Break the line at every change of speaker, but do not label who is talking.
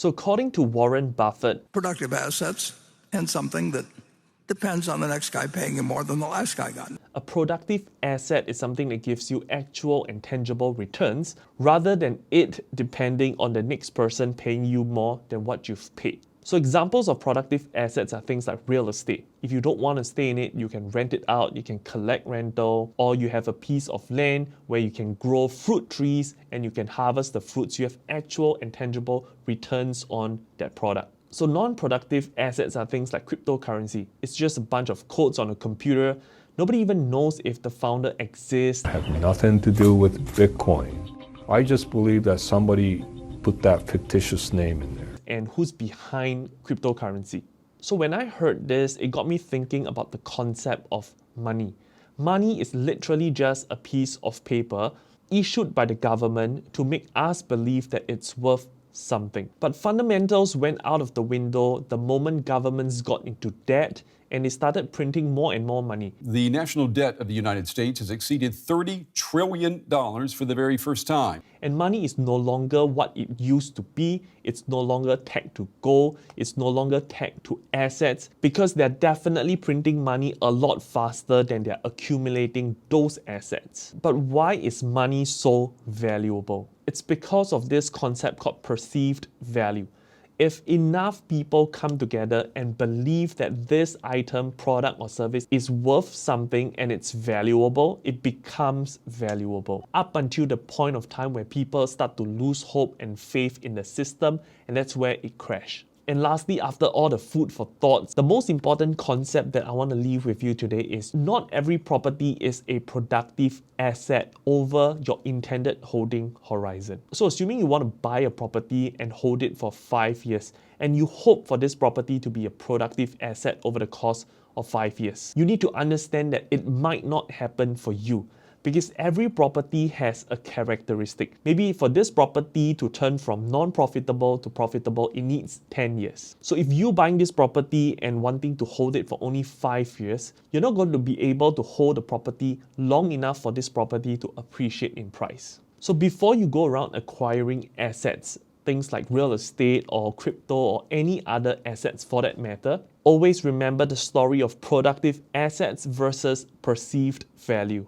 So according to Warren Buffett,
productive assets and something that depends on the next guy paying you more than the last guy got.
a productive asset is something that gives you actual and tangible returns rather than it depending on the next person paying you more than what you've paid. So examples of productive assets are things like real estate. If you don't want to stay in it, you can rent it out, you can collect rental, or you have a piece of land where you can grow fruit trees and you can harvest the fruits. You have actual and tangible returns on that product. So non-productive assets are things like cryptocurrency. It's just a bunch of codes on a computer. Nobody even knows if the founder exists.
I have nothing to do with Bitcoin. I just believe that somebody put that fictitious name in there.
And who's behind cryptocurrency. So when I heard this, it got me thinking about the concept of money. Money is literally just a piece of paper issued by the government to make us believe that it's worth something. But fundamentals went out of the window the moment governments got into debt and they started printing more and more money.
The national debt of the United States has exceeded $30 trillion for the very first time.
And money is no longer what it used to be. It's no longer tagged to gold. It's no longer tagged to assets because they're definitely printing money a lot faster than they're accumulating those assets. But why is money so valuable? It's because of this concept called perceived value. If enough people come together and believe that this item, product, or service is worth something and it's valuable, it becomes valuable. Up until the point of time where people start to lose hope and faith in the system, and that's where it crashed. And lastly, after all the food for thoughts, the most important concept that I want to leave with you today is not every property is a productive asset over your intended holding horizon. So assuming you want to buy a property and hold it for 5 years, and you hope for this property to be a productive asset over the course of 5 years, you need to understand that it might not happen for you. Because every property has a characteristic. Maybe for this property to turn from non-profitable to profitable, it needs 10 years. So if you're buying this property and wanting to hold it for only 5 years, you're not going to be able to hold the property long enough for this property to appreciate in price. So before you go around acquiring assets, things like real estate or crypto or any other assets for that matter, always remember the story of productive assets versus perceived value.